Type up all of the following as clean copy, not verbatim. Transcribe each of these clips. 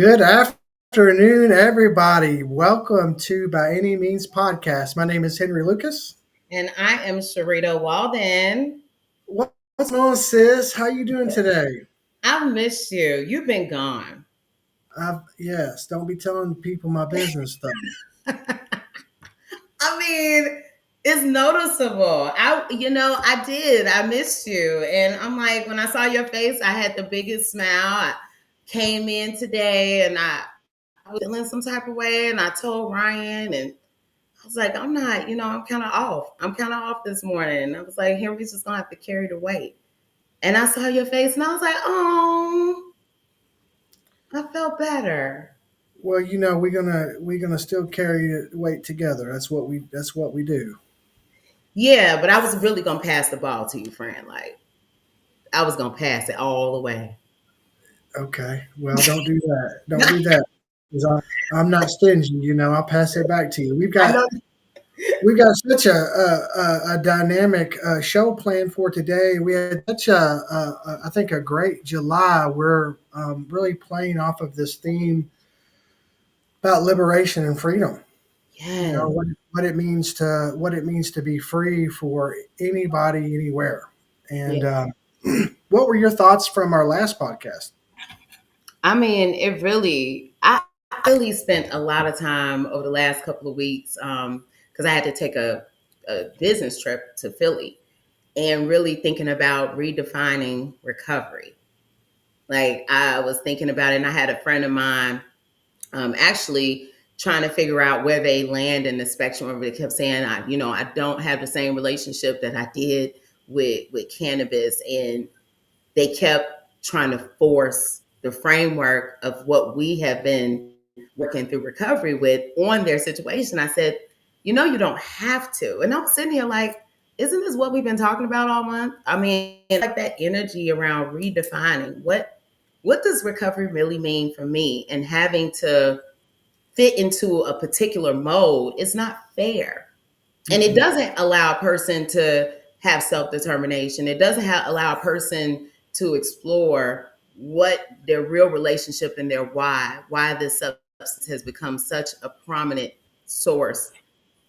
Good afternoon, everybody. Welcome to By Any Means Podcast. My name is Henry Lucas. And I am Shreeta Walden. What's going on, sis? How you doing today? I've missed you. You've been gone. Yes, don't be telling people my business stuff. I mean, it's noticeable. I did. I missed you. And I'm like, when I saw your face, I had the biggest smile. I came in today and I was feeling some type of way. And I told Ryan, and I was like, I'm not, I'm kind of off. I'm kind of off this morning. I was like, Henry's just going to have to carry the weight. And I saw your face and I was like, oh, I felt better. Well, we're gonna still carry the weight together. That's what we do. Yeah, but I was really gonna pass the ball to you, friend. Like I was gonna pass it all the way. Okay. Well, don't do that. Don't do that. 'Cause I'm not stingy. I'll pass it back to you. We've I got know. We've got such a dynamic show planned for today. We had such I think, a great July. We're really playing off of this theme about liberation and freedom. You know Yes. what it means to be free for anybody, anywhere. Yeah. And what were your thoughts from our last podcast? I mean, I really spent a lot of time over the last couple of weeks because I had to take a business trip to Philly and really thinking about redefining recovery. Like I was thinking about it, and I had a friend of mine actually trying to figure out where they land in the spectrum. Where they kept saying, I don't have the same relationship that I did with cannabis, and they kept trying to force the framework of what we have been working through recovery with on their situation. I said, you don't have to. And I'm sitting here like, isn't this what we've been talking about all month? I mean, like that energy around redefining what does recovery really mean for me, and having to fit into a particular mode is not fair. And it Mm-mm. doesn't allow a person to have self-determination. It doesn't allow a person to explore what their real relationship and their why this substance has become such a prominent source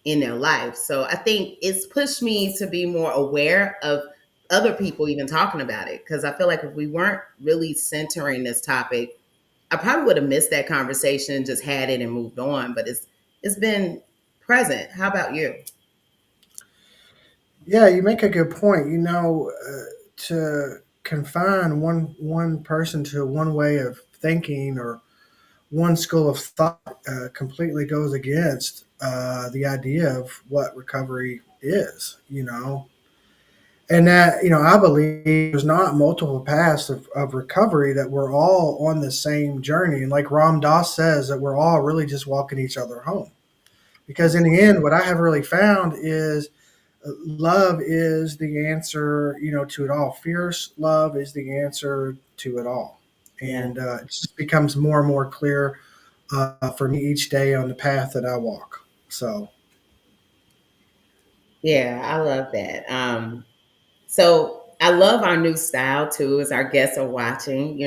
in their life. So I think it's pushed me to be more aware of other people even talking about it, because I feel like if we weren't really centering this topic, I probably would have missed that conversation, just had it and moved on. But it's been present. How about you? Yeah, you make a good point. To confine one person to one way of thinking or one school of thought completely goes against the idea of what recovery is. And that I believe there's not multiple paths of recovery, that we're all on the same journey, and like Ram Dass says, that we're all really just walking each other home. Because in the end, what I have really found is love is the answer, to it all. Fierce love is the answer to it all. Yeah. And it just becomes more and more clear for me each day on the path that I walk. So, Yeah, I love that. So I love our new style too, as our guests are watching.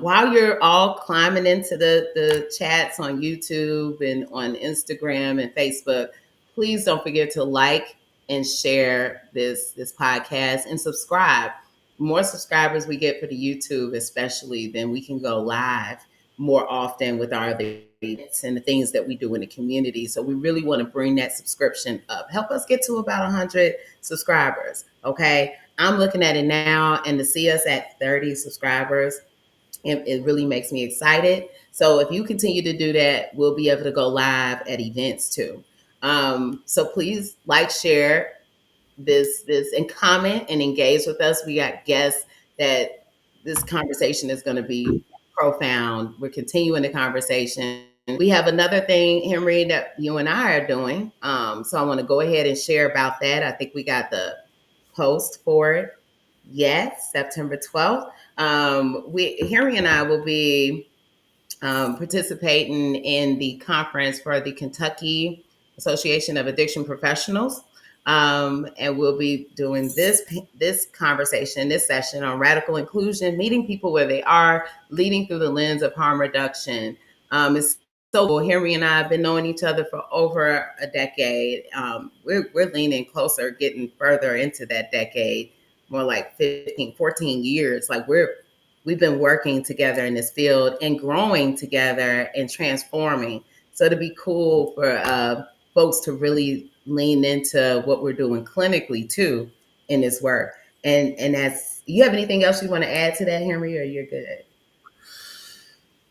While you're all climbing into the chats on YouTube and on Instagram and Facebook, please don't forget to like and share this podcast and subscribe. The more subscribers we get for the YouTube, especially, then we can go live more often with our other events and the things that we do in the community. So we really want to bring that subscription up. Help us get to about 100 subscribers. Okay. I'm looking at it now, and to see us at 30 subscribers, it really makes me excited. So if you continue to do that, we'll be able to go live at events too. So please like, share this and comment and engage with us. We got guests that this conversation is going to be profound. We're continuing the conversation. We have another thing, Henry, that you and I are doing. So I want to go ahead and share about that. I think we got the post for it. Yes, September 12th. Henry and I will be participating in the conference for the Kentucky Association of Addiction Professionals. And we'll be doing this conversation, this session on radical inclusion, meeting people where they are, leading through the lens of harm reduction. It's so cool. Henry and I have been knowing each other for over a decade. We're leaning closer, getting further into that decade, more like 15, 14 years. Like we've been working together in this field and growing together and transforming. So it'd be cool for folks to really lean into what we're doing clinically too in this work. And that's, you have anything else you want to add to that, Henry, or you're good?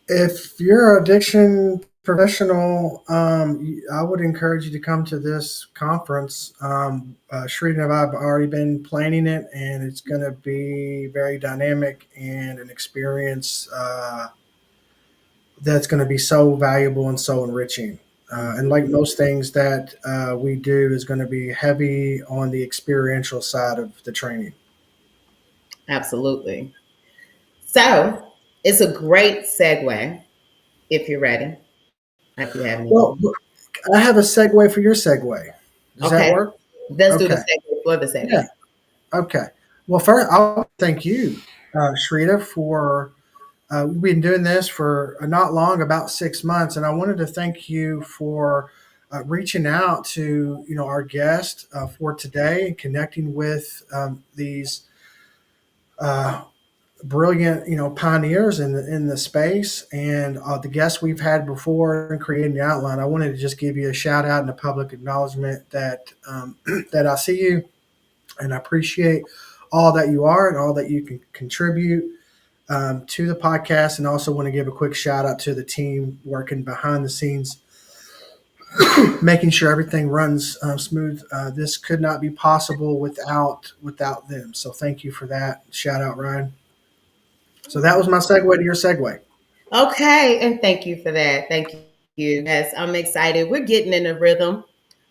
If you're an addiction professional, I would encourage you to come to this conference. Shreeta and I have already been planning it, and it's going to be very dynamic and an experience that's going to be so valuable and so enriching. And like most things that we do, is going to be heavy on the experiential side of the training. Absolutely. So it's a great segue if you're ready, if you have Well, anything. I have a segue for your segue. Does that Okay. work? Let's do the Okay. segue for the Yeah. segue. Okay. Well, first, I'll thank you, Shrita, for we've been doing this for not long, about 6 months, and I wanted to thank you for reaching out to our guest for today and connecting with these uh, brilliant pioneers in the space and the guests we've had before in creating the outline. I wanted to just give you a shout out and a public acknowledgement that that I see you and I appreciate all that you are and all that you can contribute to the podcast, and also want to give a quick shout out to the team working behind the scenes, making sure everything runs smooth. This could not be possible without them. So thank you for that. Shout out, Ryan. So that was my segue to your segue. Okay, and thank you for that. Thank you. Yes, I'm excited. We're getting in a rhythm.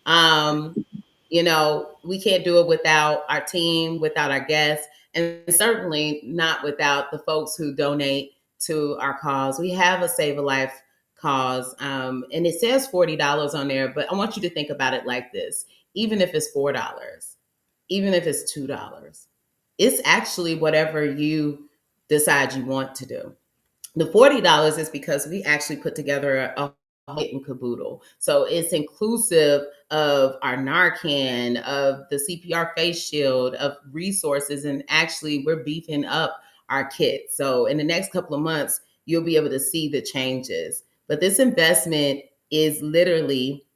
Um, we can't do it without our team, without our guests, and certainly not without the folks who donate to our cause. We have a Save a Life cause, and it says $40 on there, but I want you to think about it like this: even if it's $4, even if it's $2, it's actually whatever you decide you want to do. The $40 is because we actually put together a kit and caboodle. So it's inclusive of our Narcan, of the CPR face shield, of resources, and actually we're beefing up our kit. So in the next couple of months, you'll be able to see the changes. But this investment is literally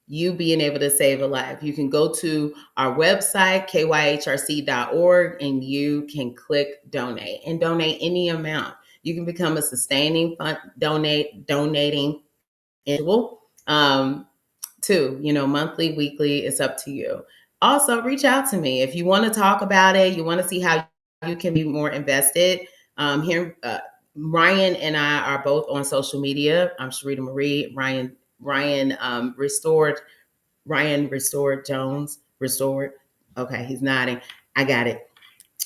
you being able to save a life. You can go to our website, kyhrc.org, and you can click donate and donate any amount. You can become a sustaining fund donating individual. Too, monthly, weekly, it's up to you. Also, reach out to me if you want to talk about it. You want to see how you can be more invested. Here, Ryan and I are both on social media. I'm Sharita Marie. Ryan restored Jones restored. Okay, he's nodding. I got it.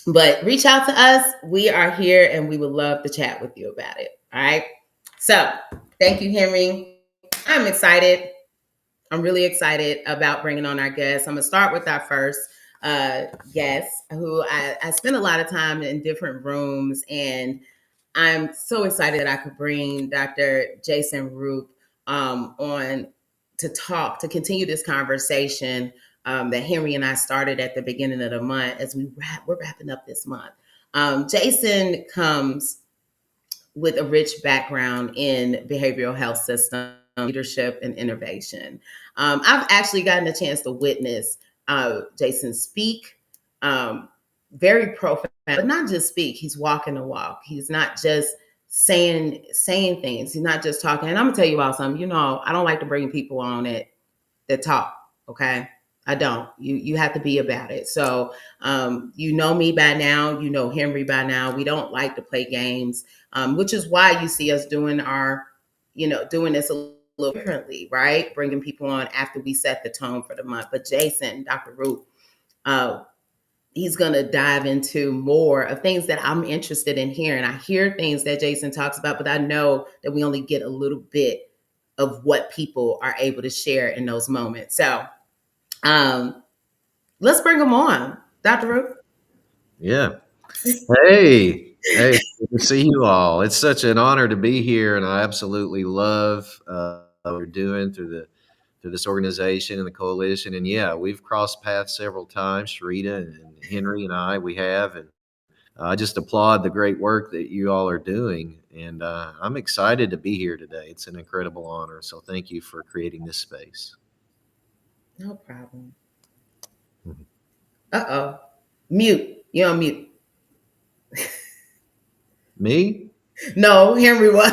But reach out to us. We are here, and we would love to chat with you about it. All right. So, thank you, Henry. I'm excited. I'm really excited about bringing on our guests. I'm going to start with our first guest, who I spent a lot of time in different rooms, and I'm so excited that I could bring Dr. Jason Roop on to continue this conversation that Henry and I started at the beginning of the month as we're wrapping up this month. Jason comes with a rich background in behavioral health system leadership and innovation. I've actually gotten a chance to witness Jason speak, very profound, but not just speak. He's walking the walk. He's not just saying things. He's not just talking. And I'm gonna tell you about something. I don't like to bring people on that talk. Okay, I don't. You have to be about it. So you know me by now. You know Henry by now. We don't like to play games, which is why you see us doing doing this a little differently, right? Bringing people on after we set the tone for the month. But Jason, Dr. Root, uh, he's going to dive into more of things that I'm interested in hearing. I hear things that Jason talks about, but I know that we only get a little bit of what people are able to share in those moments. So, um, Let's bring them on, Dr. Root. Yeah. Hey, it's good to see you all. It's such an honor to be here, and I absolutely love what you're doing through this organization and the coalition. And yeah, we've crossed paths several times. Sharita and Henry and I, we have, and I just applaud the great work that you all are doing. And I'm excited to be here today. It's an incredible honor. So thank you for creating this space. No problem. Mhm. Uh-oh. Mute. You're on mute. Me? No, Henry was.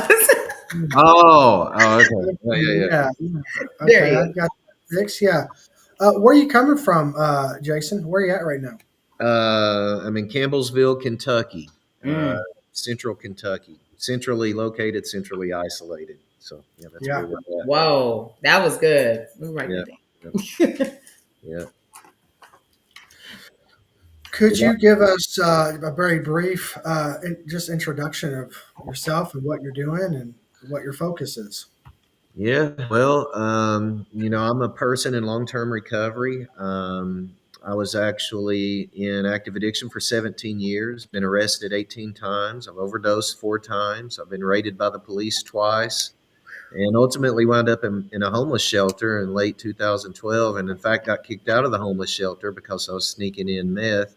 Oh, okay. Yeah. Yeah. Yeah. There Okay, he I is. got six. Yeah. Where are you coming from, Jason? Where are you at right now? I'm in Campbellsville, Kentucky, Mm. central Kentucky, centrally located, centrally isolated. So yeah, that's where Yeah. we're at. Whoa, that was good. We'll write Yeah, that yeah, down. yeah. Could Well, you give us a very brief, just introduction of yourself and what you're doing and what your focus is? yeah. Well, I'm a person in long-term recovery. I was actually in active addiction for 17 years. Been arrested 18 times. I've overdosed 4 times. I've been raided by the police twice. And ultimately wound up in a homeless shelter in late 2012, and in fact got kicked out of the homeless shelter because I was sneaking in meth.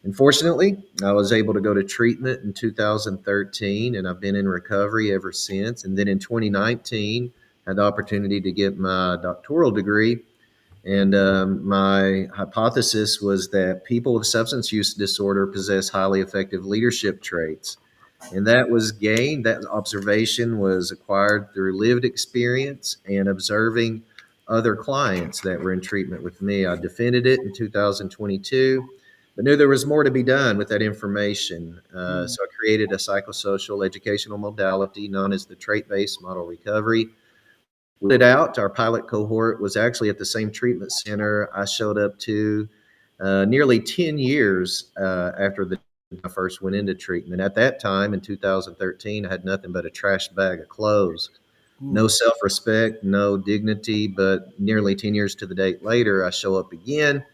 Unfortunately, I was able to go to treatment in 2013, and I've been in recovery ever since. And then in 2019, had the opportunity to get my doctoral degree. And my hypothesis was that people with substance use disorder possess highly effective leadership traits. And that was gained, that observation was acquired through lived experience and observing other clients that were in treatment with me. I defended it in 2022, but knew there was more to be done with that information. Mm. So I created a psychosocial educational modality known as the trait based model recovery. We it out. Our pilot cohort was actually at the same treatment center I showed up to nearly 10 years after I first went into treatment. At that time in 2013, I had nothing but a trash bag of clothes. No Mm. self respect, no dignity. But nearly 10 years to the date later, I show up again,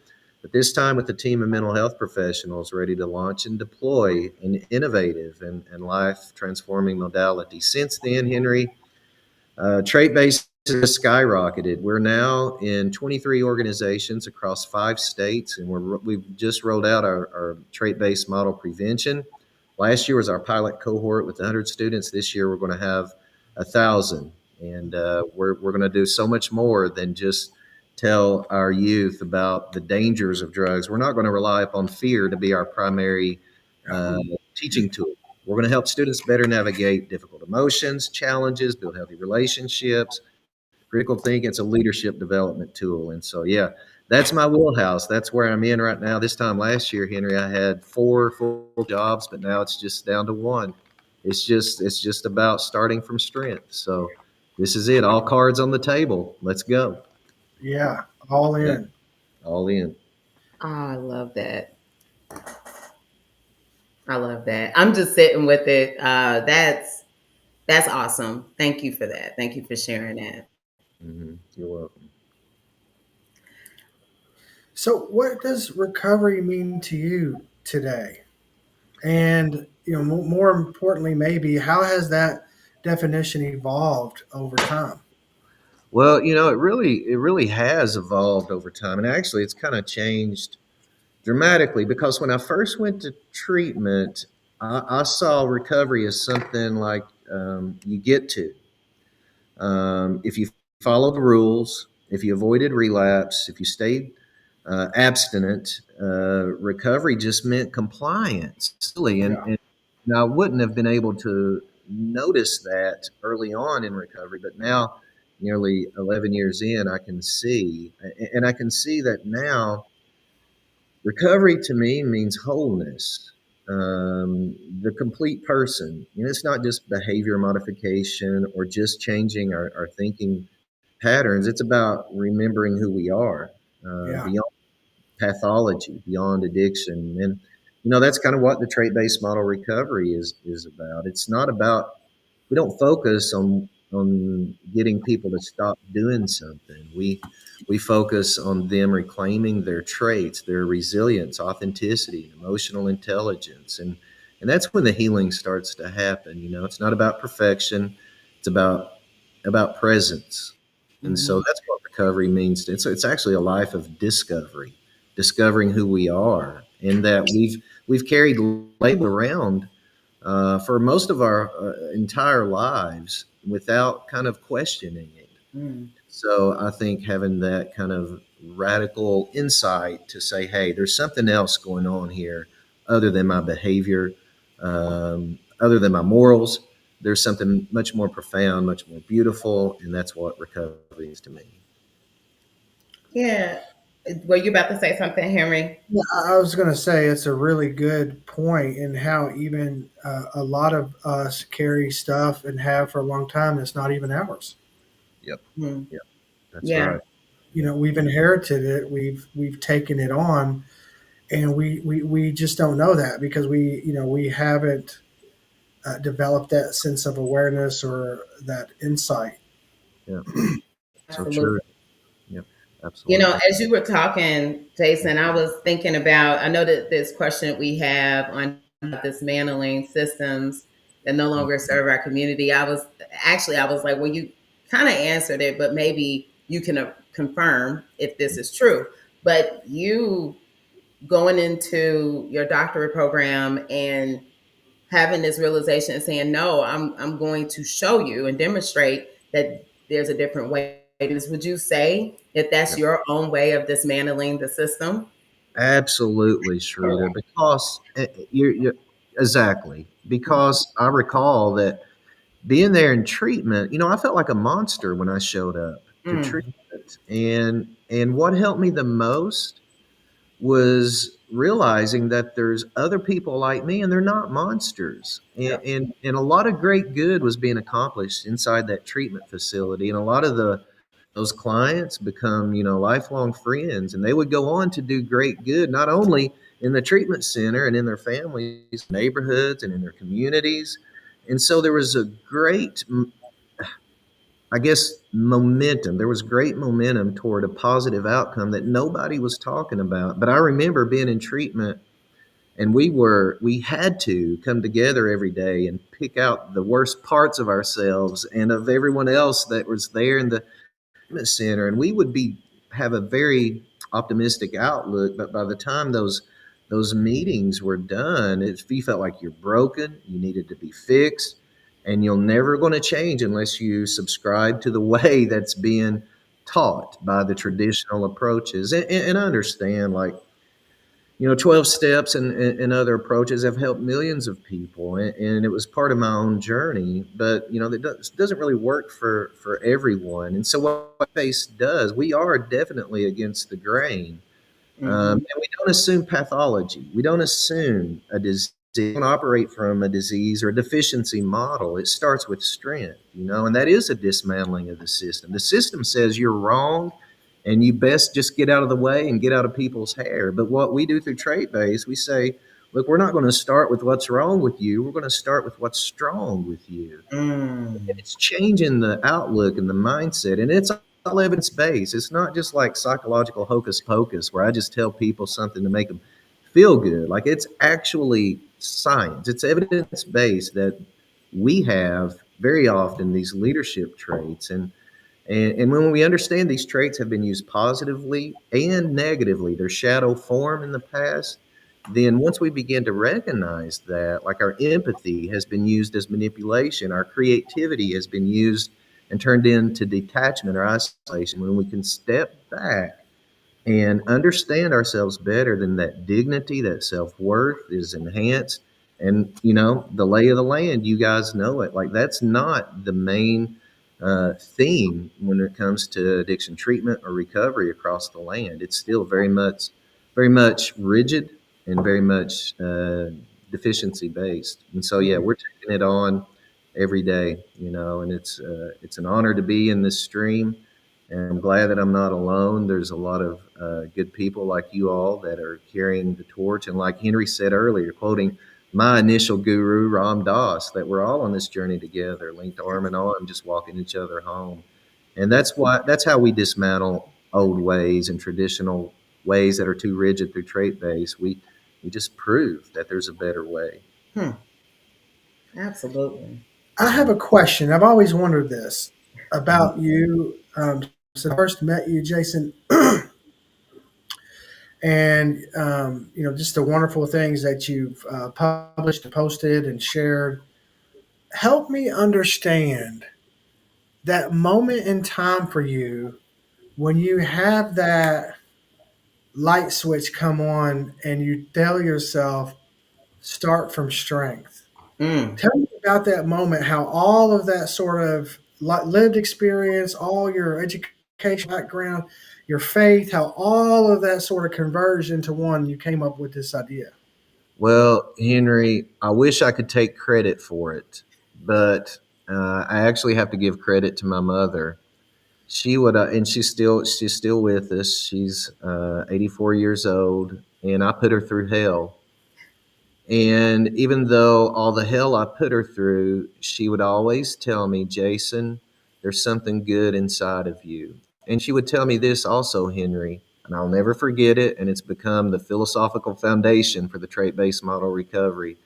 but this time with a team of mental health professionals ready to launch and deploy an innovative and life transforming modality. Since then, Henry, trait based has skyrocketed. We're now in 23 organizations across 5 states, and we've just rolled out our trait based model prevention. Last year was our pilot cohort with 100 students. This year we're going to have 1,000, and we're going to do so much more than just tell our youth about the dangers of drugs. We're not going to rely upon fear to be our primary uh, teaching tool. We're going to help students better navigate difficult emotions, challenges, build healthy relationships. Critical thinking, it's a leadership development tool. And so, yeah, that's my wheelhouse. That's where I'm in right now. This time last year, Henry, I had 4 full jobs, but now it's just down to one. It's just about starting from strength. So this is it. All cards on the table. Let's go. Yeah. All Yeah, in. all in. Oh, I love that. I love that. I'm just sitting with it. That's awesome. Thank you for that. Thank you for sharing that. You're welcome. So, what does recovery mean to you today? And more importantly, maybe how has that definition evolved over time? Well, it really has evolved over time, and actually, it's kind of changed dramatically because when I first went to treatment, I saw recovery as something like you get to. If you follow the rules, if you avoided relapse, if you stayed abstinent, recovery just meant compliance. Silly. And, Yeah. and I wouldn't have been able to notice that early on in recovery, but now, nearly 11 years in, I can see, and I can see that now recovery to me means wholeness, the complete person. It's not just behavior modification or just changing our thinking patterns. It's about remembering who we are Yeah. beyond pathology, beyond addiction. And, that's kind of what the trait based model recovery is about. It's not about, we don't focus on getting people to stop doing something. We focus on them reclaiming their traits, their resilience, authenticity, and emotional intelligence, and that's when the healing starts to happen. You know, it's not about perfection; it's about presence. And so Hmm. that's what recovery means. It's actually a life of discovery, discovering who we are, and that we've carried label around for most of our entire lives without kind of questioning it. Mm. So I think having that kind of radical insight to say, hey, there's something else going on here other than my behavior, other than my morals. There's something much more profound, much more beautiful, and that's what recovery is to me. Yeah. Were you about to say something, Henry? Yeah, I was going to say it's a really good point in how even a lot of us carry stuff and have for a long time that's not even ours. Yep. Mm. Yep. That's Yeah. right. You know, we've inherited it, we've taken it on, and we just don't know that because we haven't developed that sense of awareness or that insight. Yeah. So true. Absolutely. Yep. You know, Absolutely. as you were talking, Jason, I was thinking about, I know that this question that we have on dismantling systems that no longer serve our community. I was like, well, you kind of answered it, but maybe you can confirm if this is true. But you going into your doctorate program and having this realization and saying, no, I'm going to show you and demonstrate that there's a different way. Would you say that that's Yep. your own way of dismantling the system? Absolutely, Sharita, because you're exactly because I recall that being there in treatment, I felt like a monster when I showed up to Mm. treatment, and what helped me the most was realizing that there's other people like me and they're not monsters, and a lot of great good was being accomplished inside that treatment facility, and a lot of those clients become lifelong friends, and they would go on to do great good not only in the treatment center and in their families, neighborhoods, and in their communities. And so there was a great, I guess, momentum. There was great momentum toward a positive outcome that nobody was talking about. But I remember being in treatment, and we had to come together every day and pick out the worst parts of ourselves and of everyone else that was there in the center, and we would be have a very optimistic outlook. But by the time those meetings were done, you felt like you're broken, you needed to be fixed, and you're never going to change unless you subscribe to the way that's being taught by the traditional approaches. And I understand, like, 12 steps and other approaches have helped millions of people, and it was part of my own journey, but that doesn't really work for everyone. And so what face does, we are definitely against the grain. Hmm. And we don't assume pathology. We don't assume a disease. We don't operate from a disease or a deficiency model. It starts with strength, and that is a dismantling of the system. The system says you're wrong and you best just get out of the way and get out of people's hair. But what we do through trait base, we say, look, we're not going to start with what's wrong with you. We're going to start with what's strong with you. Mm. It's changing the outlook and the mindset, and it's all evidence based. It's not just like psychological hocus pocus where I just tell people something to make them feel good. Like, it's actually science. It's evidence based that we have very often these leadership traits, and when we understand these traits have been used positively and negatively, their shadow form in the past, then once we begin to recognize that, like, our empathy has been used as manipulation, our creativity has been used and turned into detachment or isolation, when we can step back and understand ourselves better, then that dignity, that self-worth is enhanced. And the lay of the land, you guys know it, like, that's not the main theme when it comes to addiction treatment or recovery across the land. It's still very much rigid and very much deficiency based. And so, yeah, we're taking it on every day, and it's an honor to be in this stream, and I'm glad that I'm not alone. There's a lot of good people like you all that are carrying the torch. And like Henry said earlier, quoting my initial guru, Ram Dass, that we're all on this journey together, linked arm in arm, just walking each other home. And that's how we dismantle old ways and traditional ways that are too rigid through trait based. We just prove that there's a better way. Hmm. Absolutely. I have a question. I've always wondered this about you. Since I first met you, Jason, and just the wonderful things that you've published, posted, and shared. Help me understand that moment in time for you when you have that light switch come on and you tell yourself, start from strength. Mm. Tell me about that moment, how all of that sort of lived experience, all your education background, your faith, how all of that sort of converged into one, you came up with this idea. Well, Henry, I wish I could take credit for it, but I actually have to give credit to my mother. She would, and she's still with us. She's 84 years old, and I put her through hell. And even though all the hell I put her through, she would always tell me, Jason, there's something good inside of you. And she would tell me this also, Henry, and I'll never forget it. And it's become the philosophical foundation for the trait based model recovery.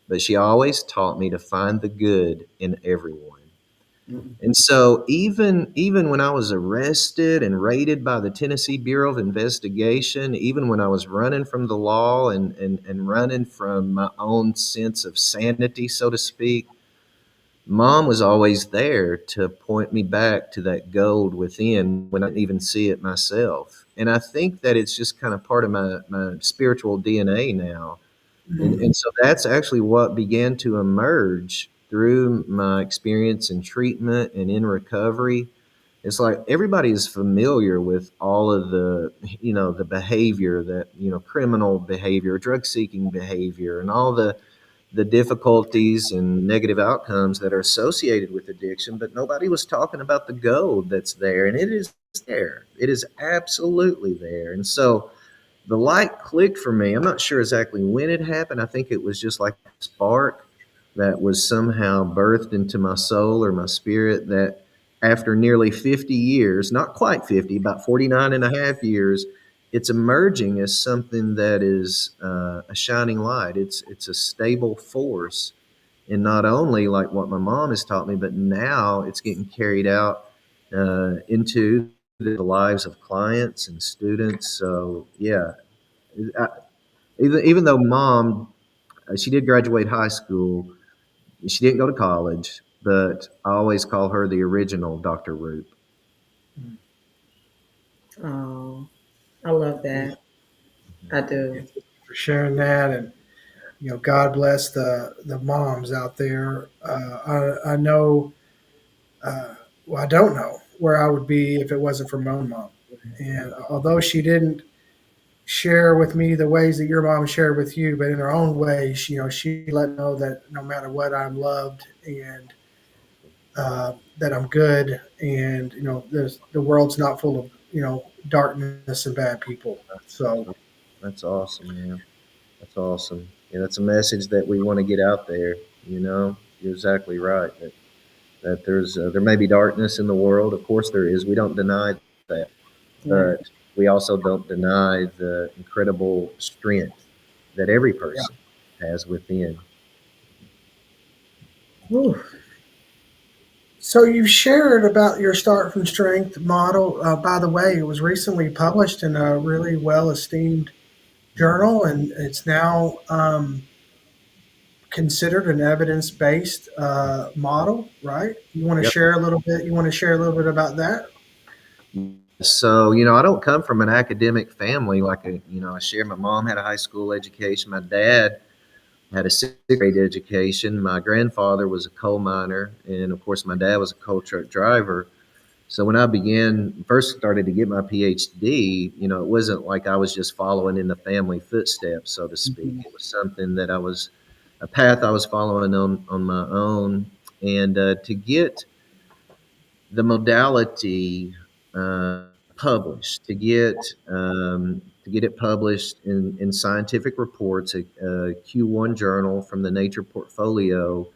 But she always taught me to find the good in everyone. Mm. And so even when I was arrested and raided by the Tennessee Bureau of Investigation, even when I was running from the law and running from my own sense of sanity, so to speak, mom was always there to point me back to that gold within when I didn't even see it myself. And I think that it's just kind of part of my spiritual DNA now, and so that's actually what began to emerge through my experience in treatment and in recovery. It's like everybody is familiar with all of the behavior that, criminal behavior, drug seeking behavior, and all the difficulties and negative outcomes that are associated with addiction, but nobody was talking about the gold that's there. And it is there. It is absolutely there. And so the light clicked for me. I'm not sure exactly when it happened. I think it was just like a spark that was somehow birthed into my soul or my spirit that after nearly 50 years, not quite 50, about 49 and a half years, it's emerging as something that is a shining light. It's a stable force. And not only like what my mom has taught me, but now it's getting carried out into the lives of clients and students. So yeah, I, even though mom, she did graduate high school, she didn't go to college, but I always call her the original Dr. Roop. Oh, I love Yeah, that. I do. for sharing that, and God bless the moms out there. I know. Well, I don't know where I would be if it wasn't for my own mom. And although she didn't share with me the ways that your mom shared with you, but in her own way, she let me know that no matter what, I'm loved, and that I'm good, and the world's not full of darkness and bad people. So That's awesome, man. That's awesome. Yeah, that's a message that we want to get out there. You're exactly right. That there may be darkness in the world. Of course, there is. We don't deny that, Right. but we also don't deny the incredible strength that every yeah. person has within. Whew. So you shared about your Start from Strength model. By the way, it was recently published in a really well esteemed journal, and it's now considered an evidence based model. Right? You want to Yep. share a little bit? You want to share a little bit about that? So, I don't come from an academic family. I share my mom had a high school education. My dad had a sixth grade education. My grandfather was a coal miner. And of course, my dad was a coal truck driver. So when I first started to get my PhD, it wasn't like I was just following in the family footsteps, so to speak. Mhm. It was something that a path I was following on my own. And to get the modality uh, published, to to get it published in scientific reports, a Q1 journal from the Nature portfolio,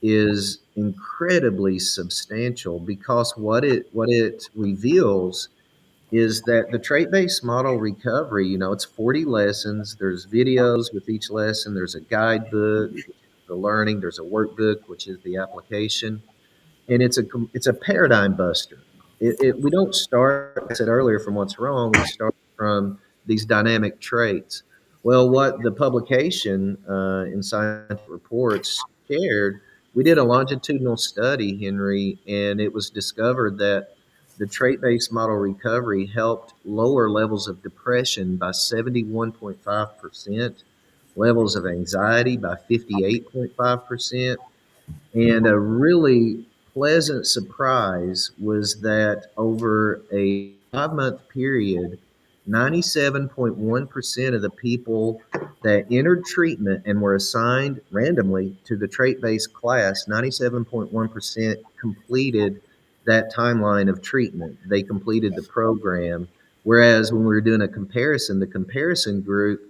is incredibly substantial because what it reveals is that the trait-based model recovery, it's 40 lessons. There's videos with each lesson. There's a guidebook, which is the learning. There's a workbook, which is the application, and it's a paradigm buster. We don't start, like I said earlier, from what's wrong. We start from these dynamic traits. Well, what the publication in Scientific Reports shared, we did a longitudinal study, Henry, and it was discovered that the trait-based model recovery helped lower levels of depression by 71.5%, levels of anxiety by 58.5%, and a really pleasant surprise was that over a 5-month period, 97.1% of the people that entered treatment and were assigned randomly to the trait based class, 97.1% completed that timeline of treatment. They completed the program. Whereas when we were doing a comparison, the comparison group,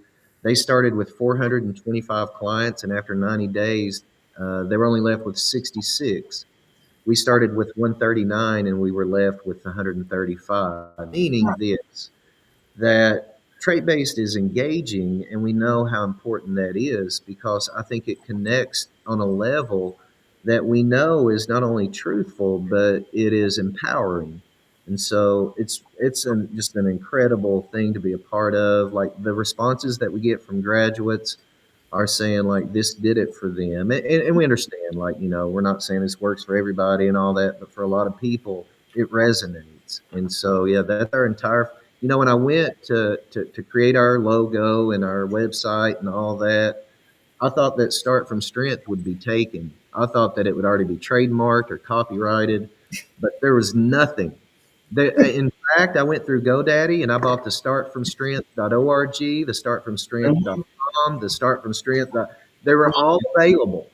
they started with 425 clients, and after 90 days, they were only left with 66. We started with 139 and we were left with 135, meaning this, that trait based is engaging, and we know how important that is because I think it connects on a level that we know is not only truthful but it is empowering. And so just an incredible thing to be a part of. Like the responses that we get from graduates are saying like this did it for them, and we understand, like, we're not saying this works for everybody and all that, but for a lot of people it resonates. And so yeah, that's our entire, when I went to create our logo and our website and all that, I thought that Start from Strength would be taken. I thought that it would already be trademarked or copyrighted, but there was nothing. In fact, I went through GoDaddy and I bought the startfromstrength.org, the startfromstrength.com, the Start from Strength. They were all available.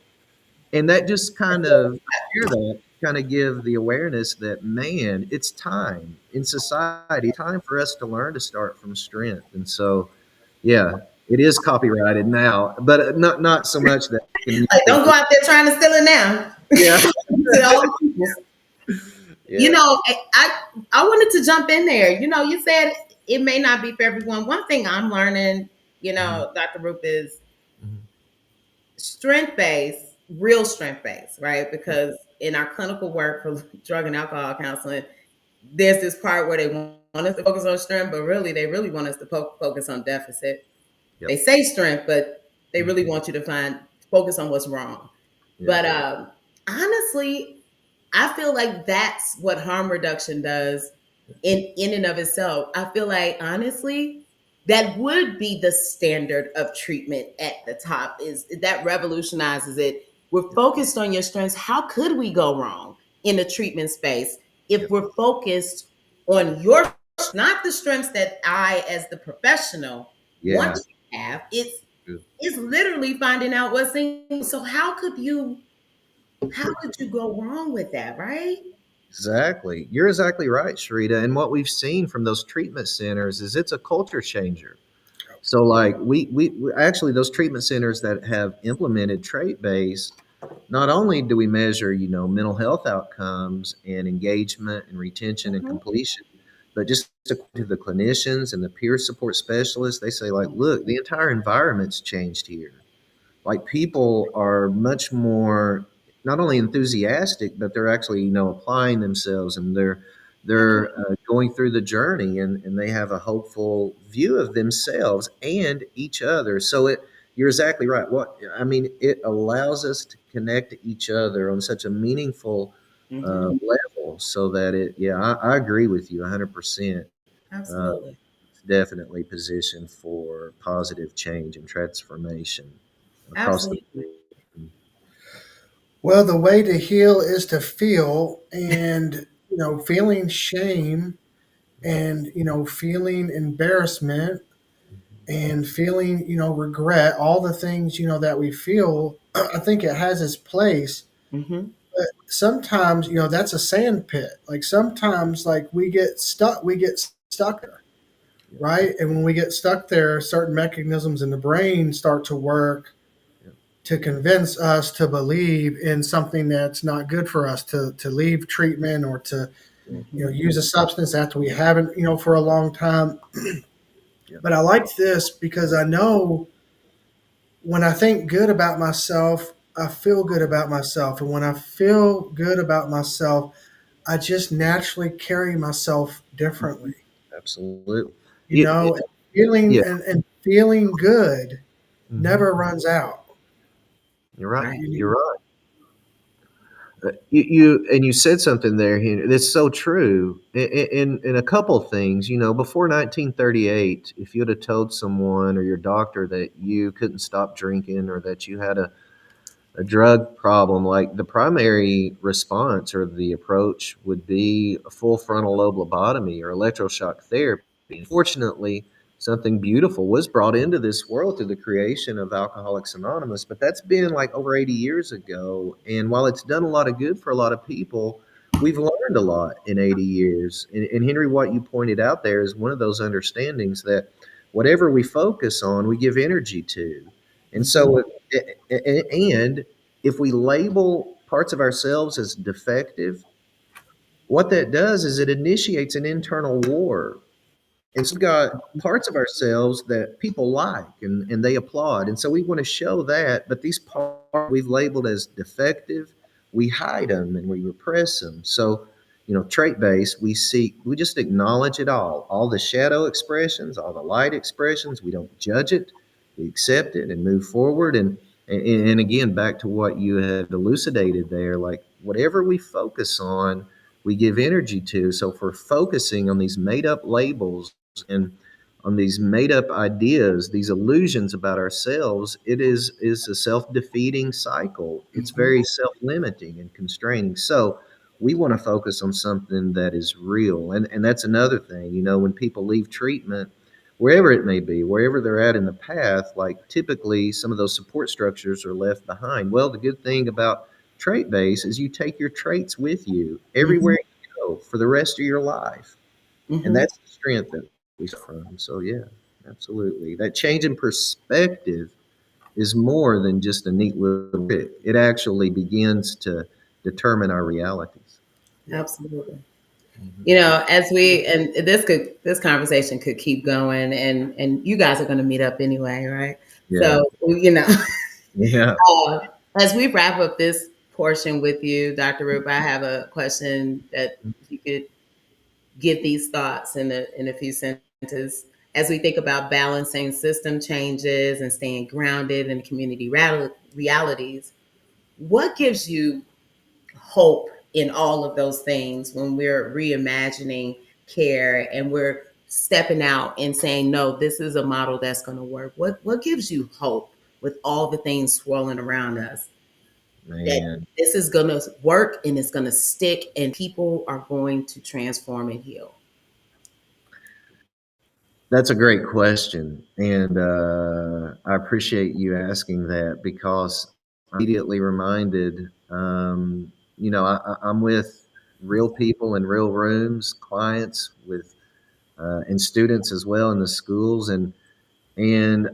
And that just kind of, hear that, kind of give the awareness that, man, it's time in society, time for us to learn to start from strength. And so, yeah, it is copyrighted now, but not so much that we can use Like, don't it. go out there trying to steal it now. Yeah. To all the people. You Yeah. know, I wanted to jump in there. You said it may not be for everyone. One thing I'm learning, Dr. Ruth, is Mhm. strength based, real strength based, right? Because in our clinical work for drug and alcohol counseling, there's this part where they want us to focus on strength, but really, they really want us to focus on deficit. Yep. They say strength, but they really Mhm. want you to focus on what's wrong. Yeah. But honestly, I feel like that's what harm reduction does in and of itself. I feel like honestly, that would be the standard of treatment at the top. Is that revolutionizes it? We're Yep. focused on your strengths. How could we go wrong in the treatment space if Yep. we're focused on your, not the strengths that I, as the professional, want Yeah. you to have? It's Good. it's literally finding out what's in you. So how could you go wrong with that, right? Exactly. You're exactly right, Sharita. And what we've seen from those treatment centers is it's a culture changer. So, like, we actually, those treatment centers that have implemented trait based, not only do we measure, mental health outcomes and engagement and retention and Mhm. completion, but just according to the clinicians and the peer support specialists, they say, like, look, the entire environment's changed here. Like people are much more not only enthusiastic, but they're actually applying themselves, and they're Absolutely. going through the journey, and they have a hopeful view of themselves and each other. So you're exactly right. What I mean, it allows us to connect to each other on such a meaningful Mhm. level, so that I agree with you 100%. uh, Absolutely. Definitely positioned for positive change and transformation across the Absolutely. board. Well, the way to heal is to feel, and feeling shame, and feeling embarrassment, and feeling regret, all the things that we feel. I think it has its place, Mhm. but sometimes that's a sand pit. Like sometimes, like we get stuck there. Yeah. right? And when we get stuck there, certain mechanisms in the brain start to work Yeah. to convince us to believe in something that's not good for us, to leave treatment or to Mhm. use a substance after we haven't for a long time. Yeah. But I like this because I know when I think good about myself, I feel good about myself, and when I feel good about myself, I just naturally carry myself differently. Mhm. Absolutely. You know, and Yeah. and feeling good Mhm. never runs out. You're right. Right. You're right. You said something there, Henry, that's so true. In a couple of things, before 1938, if you'd have told someone or your doctor that you couldn't stop drinking or that you had a drug problem, like the primary response or the approach would be a full frontal lobe lobotomy or electroshock therapy. Fortunately, something beautiful was brought into this world through the creation of Alcoholics Anonymous, but that's been like over 80 years ago. And while it's done a lot of good for a lot of people, we've learned a lot in 80 years. And Henry, what you pointed out there is one of those understandings that whatever we focus on, we give energy to. And Mhm. so, and if we label parts of ourselves as defective, what that does is it initiates an internal war. And so we've got parts of ourselves that people like and they applaud. And so we want to show that, but these parts we've labeled as defective, we hide them and we repress them. So, trait based, we just acknowledge it all the shadow expressions, all the light expressions. We don't judge it, we accept it and move forward. And again, back to what you had elucidated there, like whatever we focus on, we give energy to. So if we're focusing on these made up labels, and on these made up ideas, these illusions about ourselves, it is a self-defeating cycle. It's Mhm. very self-limiting and constraining. So we want to focus on something that is real. And that's another thing, when people leave treatment, wherever it may be, wherever they're at in the path, like typically some of those support structures are left behind. Well, the good thing about trait base is you take your traits with you Mhm. everywhere you go for the rest of your life. And Mhm. that's the strength that we start from. So yeah, absolutely. That change in perspective is more than just a neat little trick. It actually begins to determine our realities. Yeah. Absolutely. Mhm. As we and this conversation could keep going, and you guys are going to meet up anyway, right? Yeah. So, Yeah. uh, as we wrap up this portion with you, Dr. Roop, I have a question that you could give these thoughts in a few sentences. As we think about balancing system changes and staying grounded in community realities, what gives you hope in all of those things when we're reimagining care and we're stepping out and saying, no, this is a model that's going to work? What gives you hope with all the things swirling around us that Man. this is going to work and it's going to stick and people are going to transform and heal? That's a great question. And I appreciate you asking that because I'm immediately reminded, I'm with real people in real rooms, clients with and students as well in the schools, and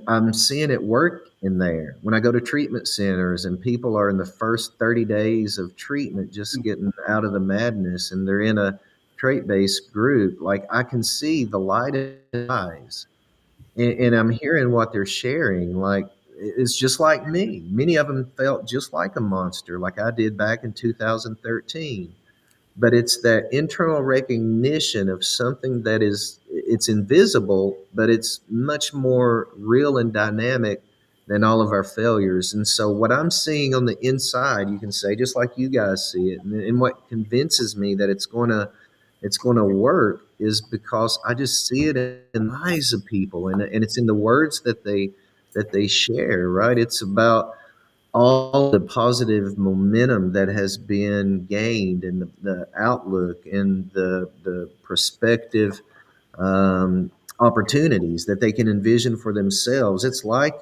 I'm seeing it work in there. When I go to treatment centers and people are in the first 30 days of treatment, just getting out of the madness, and they're in a trait-based group, like I can see the light in their eyes, and I'm hearing what they're sharing. Like it's just like me. Many of them felt just like a monster, like I did back in 2013, but it's that internal recognition of something that it's invisible, but it's much more real and dynamic than all of our failures. And so what I'm seeing on the inside, you can say, just like you guys see it, and what convinces me that it's going to work is because I just see it in the eyes of people, and it's in the words that they share, right? It's about all the positive momentum that has been gained and the outlook and the prospective opportunities that they can envision for themselves. It's like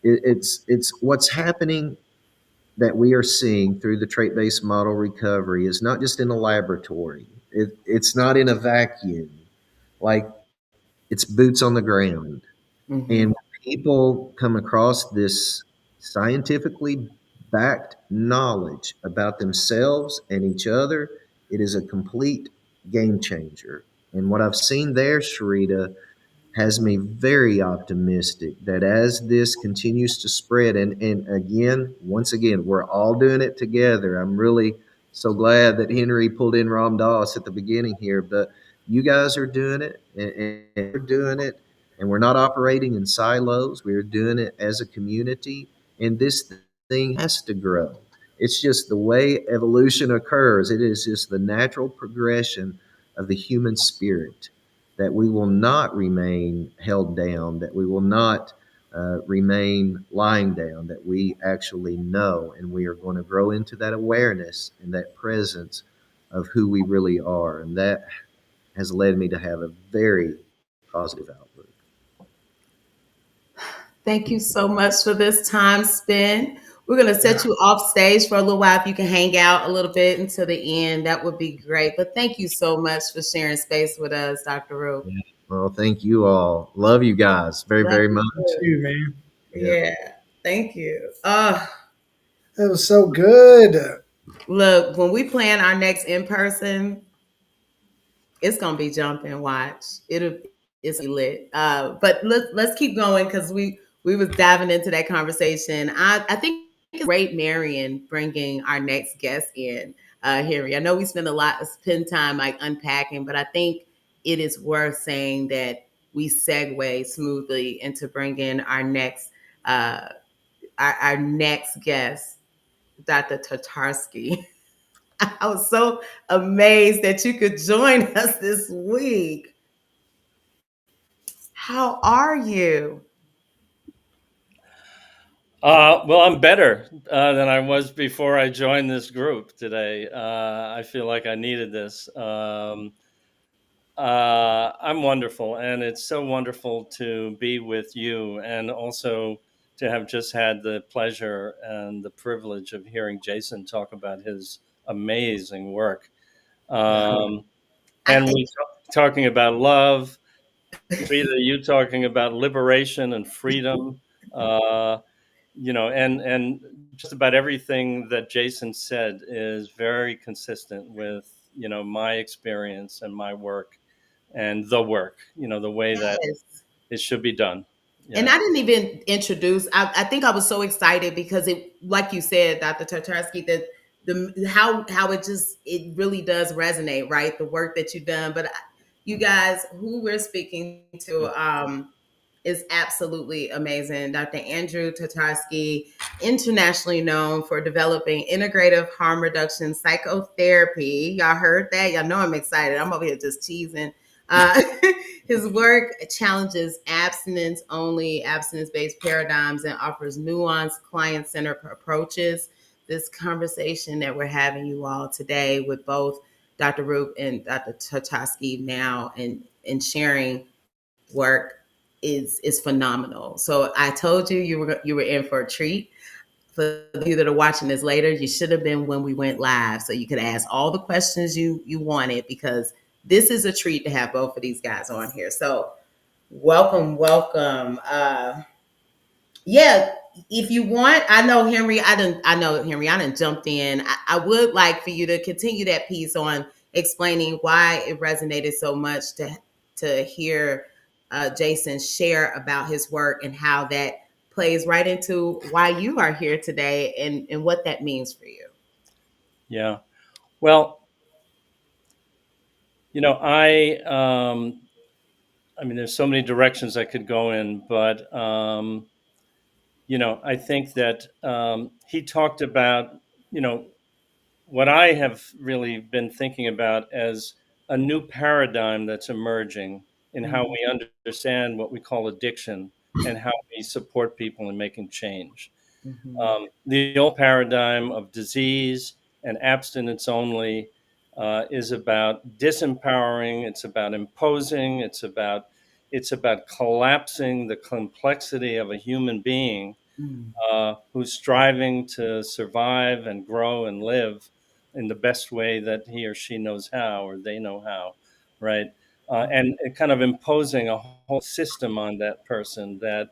it's what's happening that we are seeing through the trait-based model recovery is not just in a laboratory. It's not in a vacuum. Like it's boots on the ground. And Hmm. when people come across this scientifically backed knowledge about themselves and each other, it is a complete game changer. And what I've seen there, Sharita, has me very optimistic that as this continues to spread, and again, once again, we're all doing it together. I'm really so glad that Henry pulled in Ram Dass at the beginning here, but you guys are doing it, and we're doing it, and we're not operating in silos. We're doing it as a community, and this thing has to grow. It's just the way evolution occurs. It is just the natural progression of the human spirit, that we will not remain held down, that we will not remain lying down, that we actually know, and we are going to grow into that awareness and that presence of who we really are. And that has led me to have a very positive outlook. Thank you so much for this time spent. We're going to set Yeah. you off stage for a little while. If you can hang out a little bit until the end, that would be great. But thank you so much for sharing space with us, Dr. Roop. Yeah. Well, thank you all. Love you guys very, Love very you much. You too. too, man. Yeah. Yeah, thank you. That was so good. Look, when we plan our next in person, it's gonna be jumping. Watch, it's gonna be lit. But let's keep going because we was diving into that conversation. I think it's great, Marion, bringing our next guest in, Henry. I know we spend time like unpacking, but I think it is worth saying that we segue smoothly into bringing uh, our next guest, Dr. Tatarski. I was so amazed that you could join us this week. How are you? Well, I'm better than I was before I joined this group today. I feel like I needed this. I'm wonderful, and it's so wonderful to be with you, and also to have just had the pleasure and the privilege of hearing Jason talk about his amazing work. Yeah. Um, I, and talking about love, Rita, you talking about liberation and freedom. Uh, and just about everything that Jason said is very consistent with my experience and my work and the work, the way that yes. it should be done. And Yeah. I didn't even introduce. I think I was so excited because it, like you said, Dr. Tartarsky, that the how it really does resonate, right? The work that you've done, but you guys, who we're speaking to, is absolutely amazing. Dr. Andrew Tatarski, internationally known for developing integrative harm reduction psychotherapy. Y'all heard that? Y'all know I'm excited. I'm over here just teasing. Uh, his work challenges abstinence based paradigms and offers nuanced client centered approaches. This conversation that we're having you all today with both Dr. Roop and Dr. Tatarski now and sharing work is phenomenal. So I told you you were in for a treat. For you that are watching this later, you should have been when we went live, so you could ask all the questions you wanted, because this is a treat to have both of these guys on here. So welcome, welcome. Yeah, if you want, I know Henry, I didn't jumped in. I would like for you to continue that piece on explaining why it resonated so much to hear Jason share about his work and how that plays right into why you are here today and what that means for you. Yeah. Well, I mean, there's so many directions I could go in, but I think that he talked about, you know, what I have really been thinking about as a new paradigm that's emerging in how Mhm. we understand what we call addiction and how we support people in making change. Mhm. The old paradigm of disease and abstinence only is about disempowering. It's about imposing. It's about collapsing the complexity of a human being Mhm. who's striving to survive and grow and live in the best way that he or she knows how, or they know how, right? and kind of imposing a whole system on that person that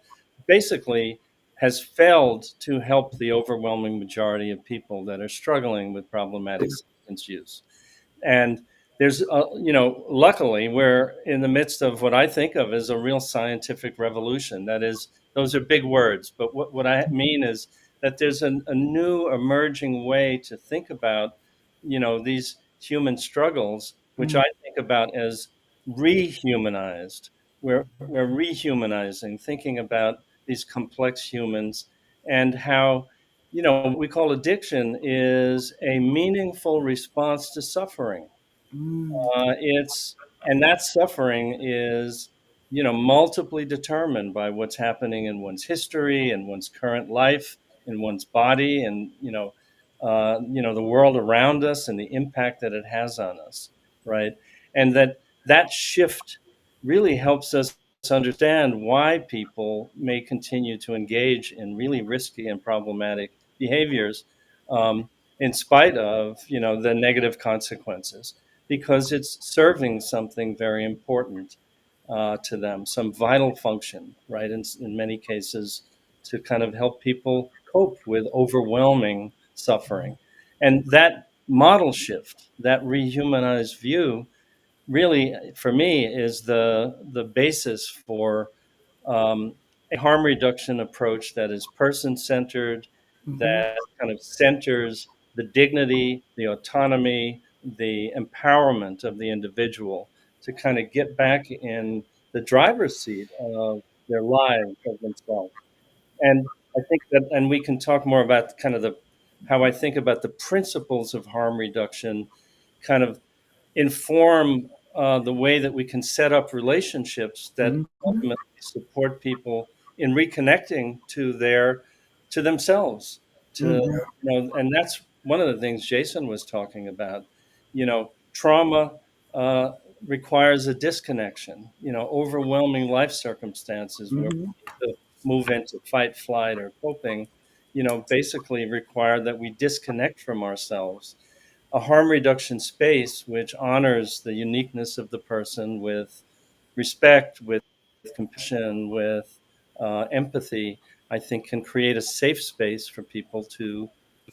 basically has failed to help the overwhelming majority of people that are struggling with problematic substance use. And there's, luckily, we're in the midst of what I think of as a real scientific revolution. That is, those are big words, but what I mean is that there's a new emerging way to think about, these human struggles, which Mm, I think about as rehumanized. We're rehumanizing, thinking about these complex humans and how what we call addiction is a meaningful response to suffering. mm, It's and that suffering is multiply determined by what's happening in one's history and one's current life, in one's body, and the world around us and the impact that it has on us, right? And that shift really helps us understand why people may continue to engage in really risky and problematic behaviors, in spite of the negative consequences, because it's serving something very important to them, some vital function, right? In many cases, to kind of help people cope with overwhelming suffering. And that model shift, that rehumanized view, really, for me, is the basis for a harm reduction approach that is person centered, mhm, that kind of centers the dignity, the autonomy, the empowerment of the individual to kind of get back in the driver's seat of their lives, of themselves. And I think that, and we can talk more about kind of how I think about the principles of harm reduction, kind of inform the way that we can set up relationships that mhm, ultimately support people in reconnecting to themselves, to mm, yeah. and that's one of the things Jason was talking about. Trauma uh, requires a disconnection. Overwhelming life circumstances where Mhm. we need to move into fight, flight, or coping, basically require that we disconnect from ourselves. A harm reduction space which honors the uniqueness of the person with respect, with compassion, with empathy, I think can create a safe space for people to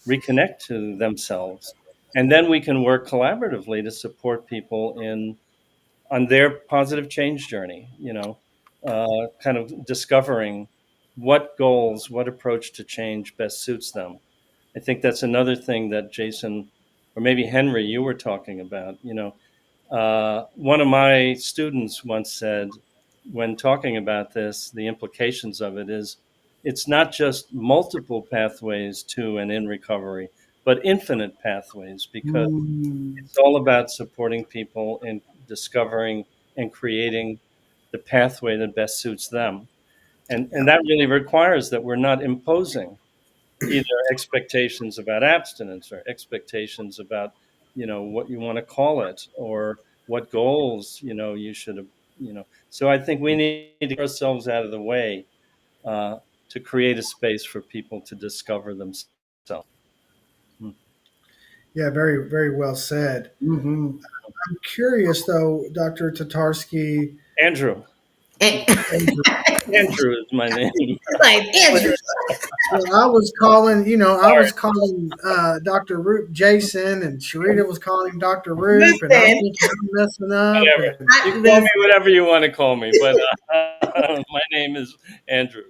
reconnect to themselves. And then we can work collaboratively to support people on their positive change journey, kind of discovering what goals, what approach to change best suits them. I think that's another thing that Jason, or maybe Henry, you were talking about. One of my students once said, when talking about this, the implications of it is it's not just multiple pathways to and in recovery, but infinite pathways, because Mm, it's all about supporting people in discovering and creating the pathway that best suits them. And yeah. that really requires that we're not imposing either expectations about abstinence or expectations about what you want to call it, or what goals you should have. So I think we need to get ourselves out of the way uh, to create a space for people to discover themselves. Hmm. Yeah, very, very well said. Mm-hmm. I'm curious though, Dr. Tatarsky. Andrew. And, Andrew, Andrew is my name. like Andrew, well, I was calling, I Sorry. was calling Dr. Roop Jason, and Sharita was calling him Dr. Roop, and I'm listen, thinking I'm messing up. Whatever. And You call me listen. whatever you want to call me, but my name is Andrew.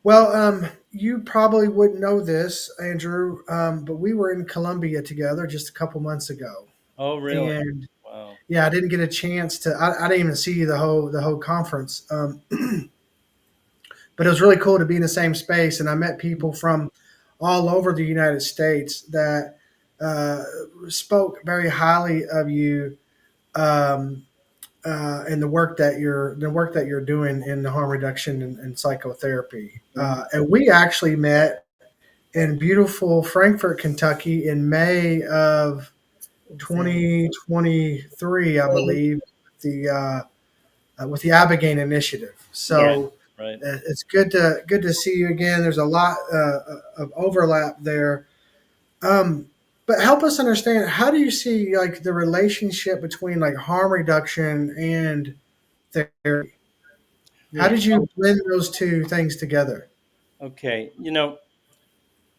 well, you probably wouldn't know this, Andrew, but we were in Colombia together just a couple months ago, Oh, really? and Wow. yeah, I didn't get a chance to. I didn't even see the whole conference. But it was really cool to be in the same space, and I met people from all over the United States that uh, spoke very highly of you, um, and the work that you're doing in the harm reduction and psychotherapy. And we actually met in beautiful Frankfort, Kentucky, in May of 2023, I believe, the with the Abigail Initiative. Yeah. So Right. it's good to see you again. There's a lot of overlap there. Um, But help us understand, how do you see like the relationship between like harm reduction and therapy? How Yeah. did you blend those two things together? Okay.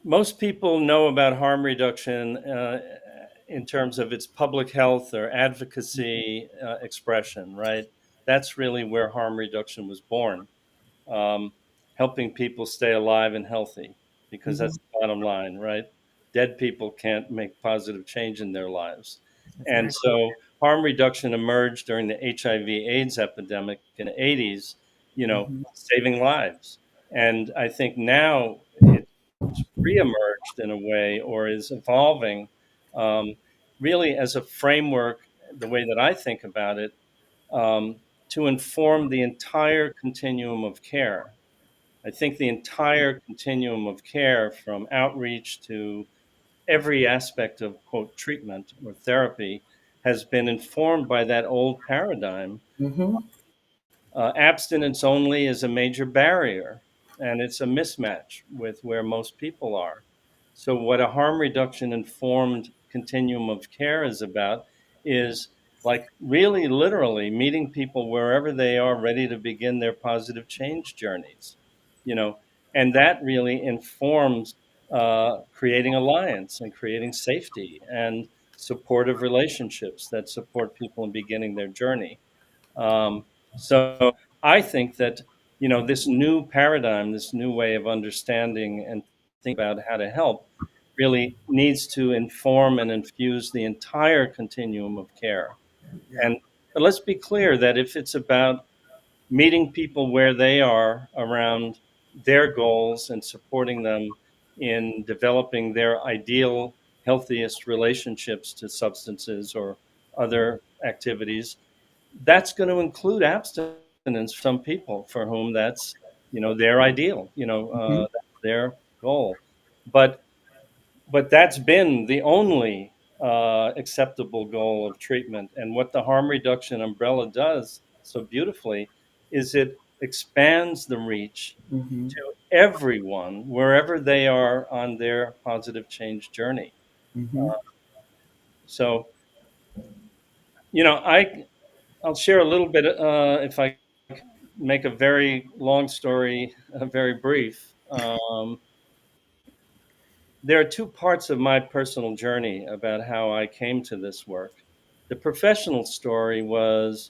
Most people know about harm reduction in terms of its public health or advocacy expression, right? That's really where harm reduction was born, um, helping people stay alive and healthy, because Hmm. that's the bottom line, right? Dead people can't make positive change in their lives. That's And right. so harm reduction emerged during the HIV/AIDS epidemic in the 80s, Hmm. saving lives. And I think now it's reemerged in a way, or is evolving, um, really as a framework, the way that I think about it, um, to inform the entire continuum of care. I think the entire continuum of care, from outreach to every aspect of, quote, treatment or therapy, has been informed by that old paradigm. Hmm. Abstinence only is a major barrier, and it's a mismatch with where most people are. So, what a harm reduction informed continuum of care is about is, like, really literally meeting people wherever they are, ready to begin their positive change journeys, you know, and that really informs creating alliance and creating safety and supportive relationships that support people in beginning their journey. So I think that this new paradigm, this new way of understanding and thinking about how to help, really needs to inform and infuse the entire continuum of care. Yeah, And but let's be clear that if it's about meeting people where they are around their goals and supporting them in developing their ideal, healthiest relationships to substances or other activities, that's going to include abstinence for some people for whom that's their ideal, Hmm. that's their goal. But but that's been the only acceptable goal of treatment. And what the harm reduction umbrella does so beautifully is it expands the reach Hmm. to everyone wherever they are on their positive change journey. Hmm. So I'll share a little bit, if I make a very long story very brief. There are two parts of my personal journey about how I came to this work. The professional story was,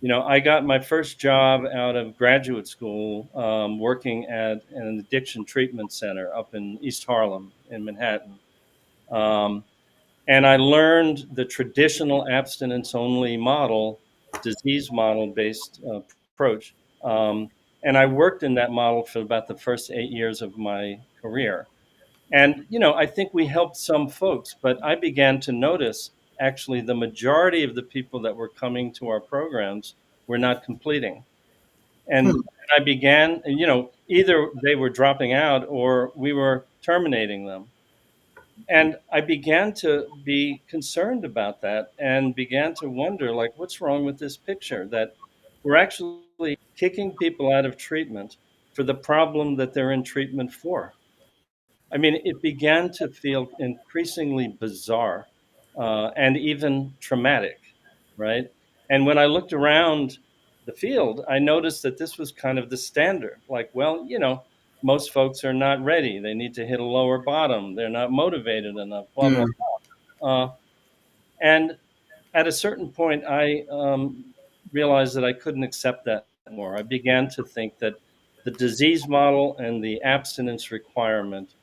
I got my first job out of graduate school, working at an addiction treatment center up in East Harlem in Manhattan. Um, and I learned the traditional abstinence only model, disease model based approach. Um, and I worked in that model for about the first 8 years of my career. And, I think we helped some folks, but I began to notice actually the majority of the people that were coming to our programs were not completing. And hmm. I began, either they were dropping out or we were terminating them. And I began to be concerned about that and began to wonder, like, what's wrong with this picture, that we're actually kicking people out of treatment for the problem that they're in treatment for. I mean, it began to feel increasingly bizarre, and even traumatic, right? And when I looked around the field, I noticed that this was kind of the standard. Like, well, most folks are not ready. They need to hit a lower bottom. They're not motivated enough, blah, blah, Mm, blah. And at a certain point, I realized that I couldn't accept that more. I began to think that the disease model and the abstinence requirement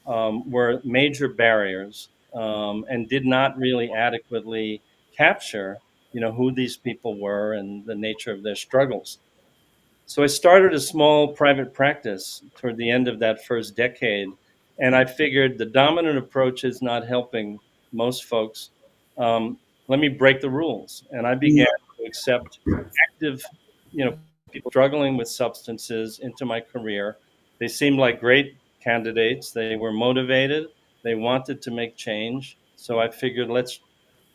were major barriers, and did not really adequately capture, who these people were and the nature of their struggles. So I started a small private practice toward the end of that first decade, and I figured the dominant approach is not helping most folks. Um, Let me break the rules, and I mm, began to accept active, people struggling with substances into my career. They seemed like great candidates. They were motivated. They wanted to make change. So I figured, let's.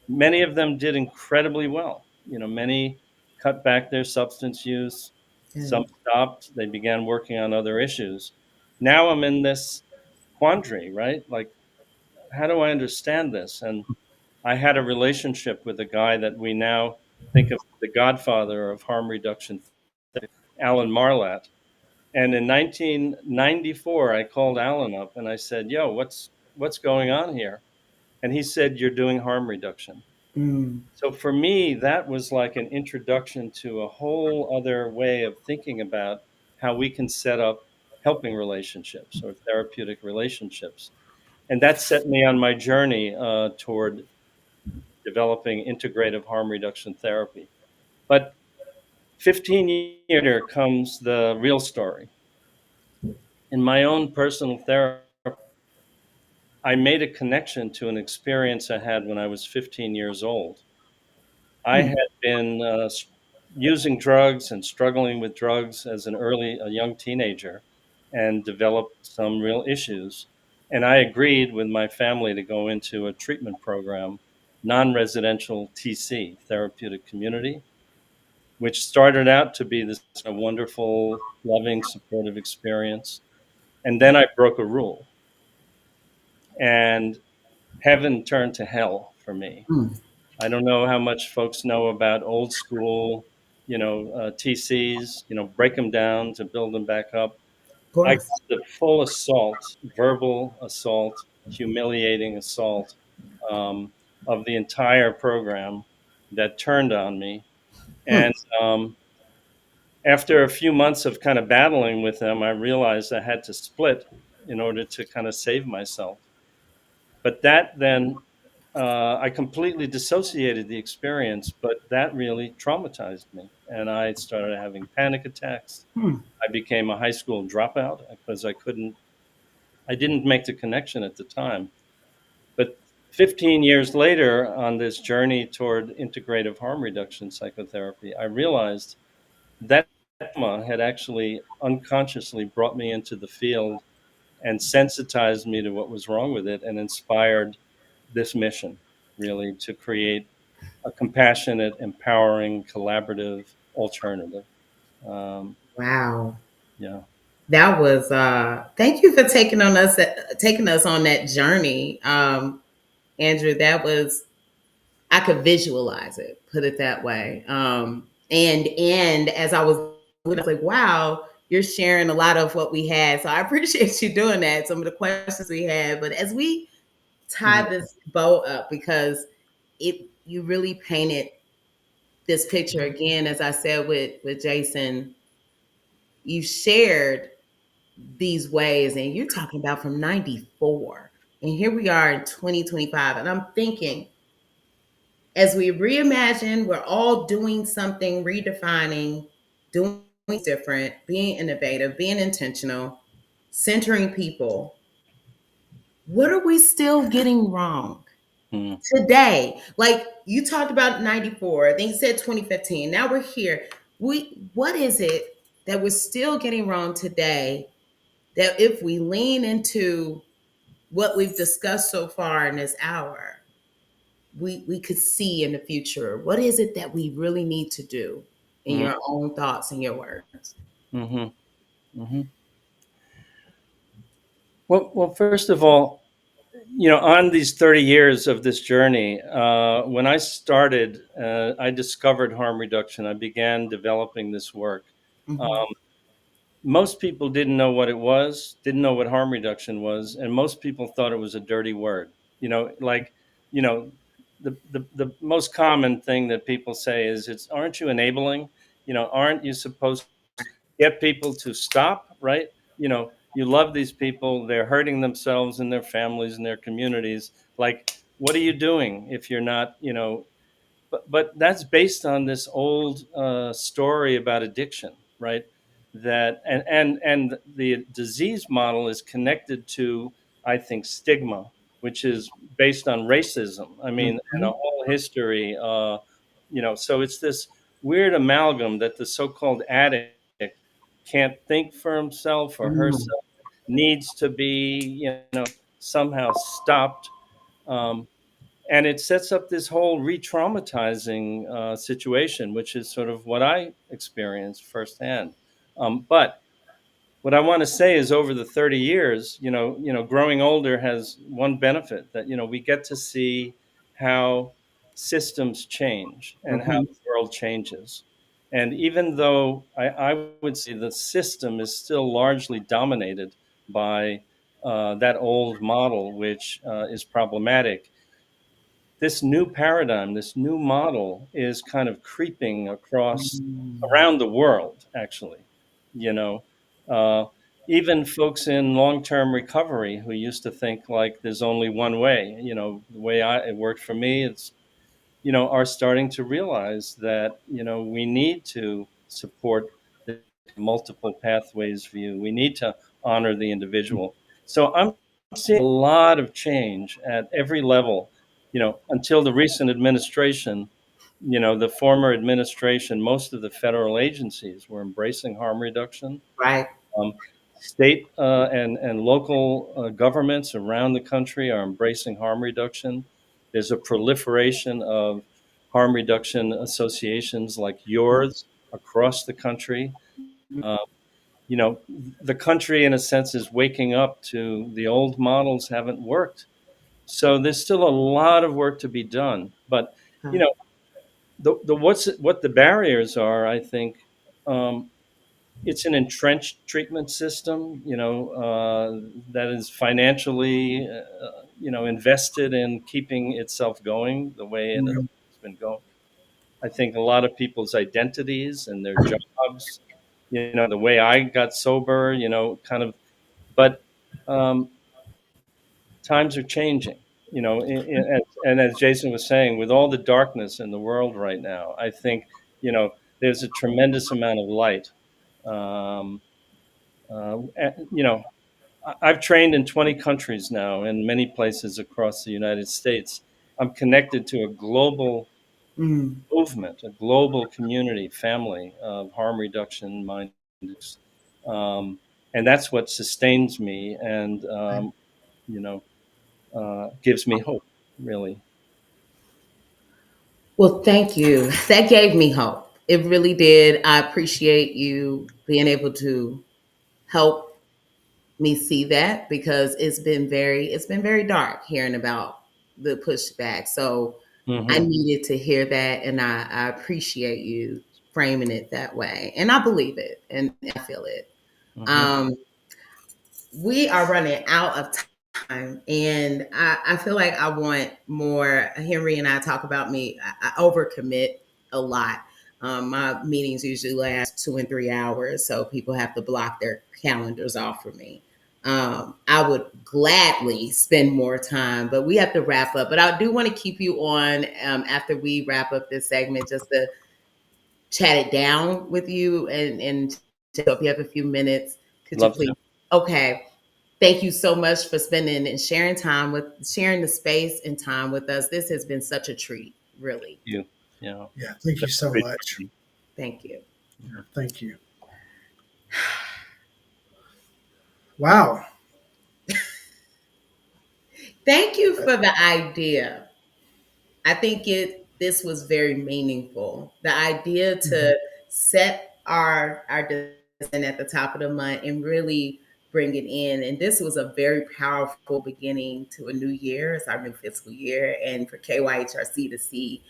Many of them did incredibly well. Many cut back their substance use. Good. Some stopped. They began working on other issues. Now I'm in this quandary, right? Like, how do I understand this? And I had a relationship with a guy that we now think of the godfather of harm reduction, Alan Marlatt. And in 1994, I called Alan up and I said, "Yo, what's going on here?" And he said, "You're doing harm reduction." Mm. So for me, that was like an introduction to a whole other way of thinking about how we can set up helping relationships or therapeutic relationships. And that set me on my journey toward developing integrative harm reduction therapy. But 15 years later comes the real story. In my own personal therapy, I made a connection to an experience I had when I was 15 years old. I Mm. had been using drugs and struggling with drugs as a young teenager, and developed some real issues. And I agreed with my family to go into a treatment program, non-residential TC, therapeutic community, which started out to be this wonderful, loving, supportive experience. And then I broke a rule, and heaven turned to hell for me. Mm. I don't know how much folks know about old school, TCs, break them down to build them back up. Of I got course. the full assault, verbal assault, humiliating assault um, of the entire program that turned on me. Mm. And after a few months of kind of battling with them, I realized I had to split in order to kind of save myself. But that then, I completely dissociated the experience, but that really traumatized me. And I started having panic attacks. Mm. I became a high school dropout because I didn't make the connection at the time. But 15 years later, on this journey toward integrative harm reduction psychotherapy, I realized that trauma had actually unconsciously brought me into the field and sensitized me to what was wrong with it and inspired this mission, really, to create a compassionate, empowering, collaborative alternative. Um, Wow. yeah. That was thank you for taking us on that journey. Andrew, that was I could visualize it, put it that way. And as I was like, wow, you're sharing a lot of what we had. So I appreciate you doing that, some of the questions we had. But as we Mhm. tie this bow up, because it you really painted this picture again, as I said with Jason, you shared these ways, and you're talking about from 94. And here we are in 2025. And I'm thinking, as we reimagine, we're all doing something, redefining, doing different, being innovative, being intentional, centering people. What are we still getting wrong Mhm. today? Like you talked about 94, then you said 2015. Now we're here. What is it that we're still getting wrong today that if we lean into what we've discussed so far in this hour, we could see in the future? What is it that we really need to do in Mhm. your own thoughts and your words? Mhm. Mhm. Well, first of all, on these 30 years of this journey, when I started, I discovered harm reduction. I began developing this work. Mm-hmm. Um, Most people didn't know what it was, didn't know what harm reduction was, and most people thought it was a dirty word. Like, you know, the most common thing that people say is, "It's aren't you enabling? Aren't you supposed to get people to stop, right? You love these people; they're hurting themselves and their families and their communities. Like, what are you doing if you're not, but that's based on this old story about addiction, right? That and the disease model is connected to, I think, stigma, which is based on racism. I mean, and a Mm-hmm. whole history. So it's this weird amalgam that the so-called addict can't think for himself or Mm-hmm. herself, needs to be, somehow stopped. Um, and it sets up this whole re-traumatizing situation, which is sort of what I experienced firsthand. But what I want to say is over the 30 years, growing older has one benefit that, we get to see how systems change and how Mhm. the world changes. And even though I would say the system is still largely dominated by that old model, which is problematic, this new paradigm, this new model is kind of creeping across Mm. around the world, actually. You know, uh, even folks in long term recovery who used to think like there's only one way, the way it worked for me, are starting to realize that, we need to support the multiple pathways view. We need to honor the individual. So I'm seeing a lot of change at every level, until the recent administration, the former administration, most of the federal agencies were embracing harm reduction. Right. um, State and local governments around the country are embracing harm reduction. There's a proliferation of harm reduction associations like yours across the country. Uh, you know, the country, in a sense, is waking up to the old models haven't worked. So there's still a lot of work to be done. But you Okay. know, what the barriers are, I think. It's an entrenched treatment system, that is financially, invested in keeping itself going the way it Mhm. has been going. I think a lot of people's identities and their jobs, the way I got sober, kind of, but um, times are changing, and as Jason was saying, with all the darkness in the world right now, I think, there's a tremendous amount of light. Um, and, I've trained in 20 countries now in many places across the United States. I'm connected to a global Mm. movement, a global community, family of harm reduction mindedness. Um, and that's what sustains me and, you know, gives me hope, really. Well, thank you. That gave me hope. It really did. I appreciate you being able to help me see that because it's been very dark hearing about the pushback. So I Hmm. needed to hear that, and I appreciate you framing it that way. And I believe it, and I feel it. Hmm. Um, we are running out of time, and I feel like I want more. Henry and I talk about me. I overcommit a lot. My meetings usually last 2 and 3 hours, so people have to block their calendars off for me. I would gladly spend more time, but we have to wrap up. But I do want to keep you on after we wrap up this segment, just to chat it down with you, and so if you have a few minutes, could you Love to. please? Okay. Thank you so much for spending and sharing the space and time with us. This has been such a treat, really. You, you know, Yeah, thank you that's so great for much. me. Thank you. Yeah, thank you. Wow. Thank you for the idea. I think this was very meaningful. The idea Mhm. to set our decision at the top of the month and really bring it in. And this was a very powerful beginning to a new year. It's our new fiscal year, and for KYHRC to see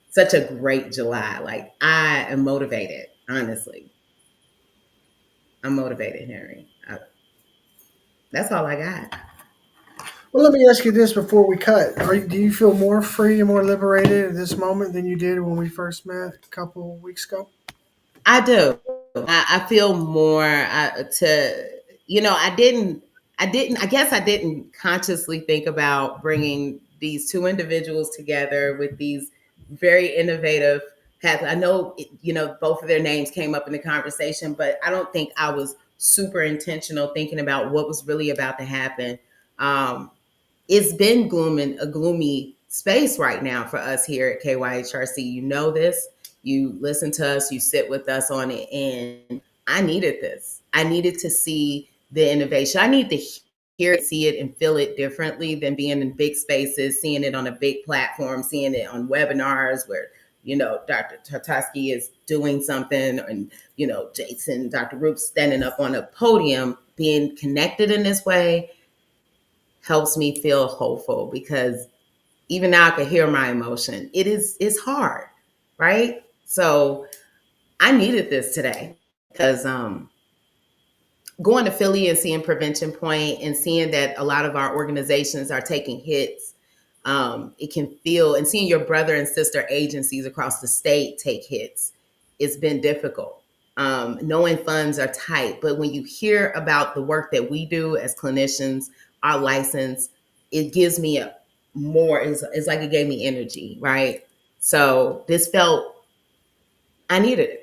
such a great July. Like I am motivated, honestly. I'm motivated, Henry. That's all I got. Well, let me ask you this before we cut. Do you feel more free and more liberated at this moment than you did when we first met a couple of weeks ago? I do. I feel more to, I guess I didn't consciously think about bringing these two individuals together with these very innovative paths. I know, both of their names came up in the conversation, but I don't think I was super intentional thinking about what was really about to happen. Um, it's been a gloomy space right now for us here at KYHRC. You know this. You listen to us, you sit with us on it, and I needed this. I needed to see the innovation. I need to hear it, see it, and feel it differently than being in big spaces, seeing it on a big platform, seeing it on webinars where Dr. Tartaski is doing something, and Jason, Dr. Roop standing up on a podium, being connected in this way helps me feel hopeful, because even now I can hear my emotion. It's hard, right? So I needed this today, because going to Philly and seeing Prevention Point and seeing that a lot of our organizations are taking hits, it can feel, and seeing your brother and sister agencies across the state take hits, it's been difficult. Knowing funds are tight, but when you hear about the work that we do as clinicians, our license, it gives me a more, it's like it gave me energy, right? So this felt, I needed it.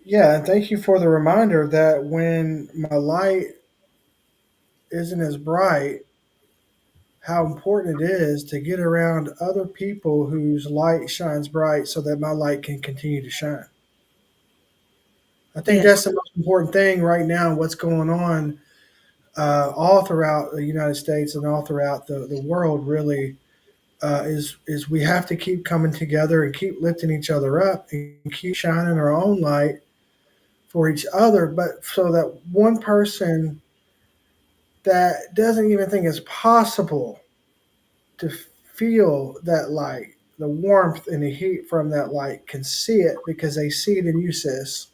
Yeah, and thank you for the reminder that when my light isn't as bright, how important it is to get around other people whose light shines bright so that my light can continue to shine. I think Yeah. that's the most important thing right now, what's going on all throughout the United States and all throughout the world, really, is we have to keep coming together and keep lifting each other up and keep shining our own light for each other, but so that one person that doesn't even think it's possible to feel that light, the warmth and the heat from that light, can see it because they see it in you, sis.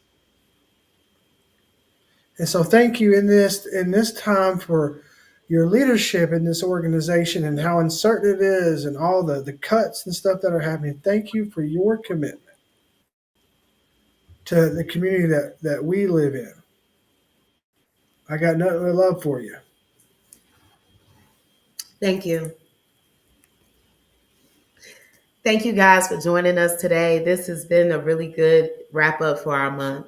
And so thank you in this time for your leadership in this organization and how uncertain it is and all the cuts and stuff that are happening. Thank you for your commitment to the community that we live in. I got nothing but love for you. Thank you. Thank you guys for joining us today. This has been a really good wrap up for our month.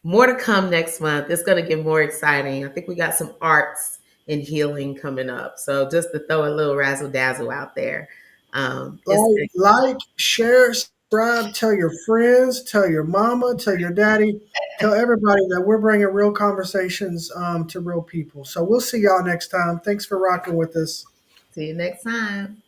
More to come next month. It's going to get more exciting. I think we got some arts and healing coming up. So just to throw a little razzle dazzle out there. It's Like, share, subscribe, tell your friends, tell your mama, tell your daddy, tell everybody that we're bringing real conversations to real people. So we'll see y'all next time. Thanks for rocking with us. See you next time.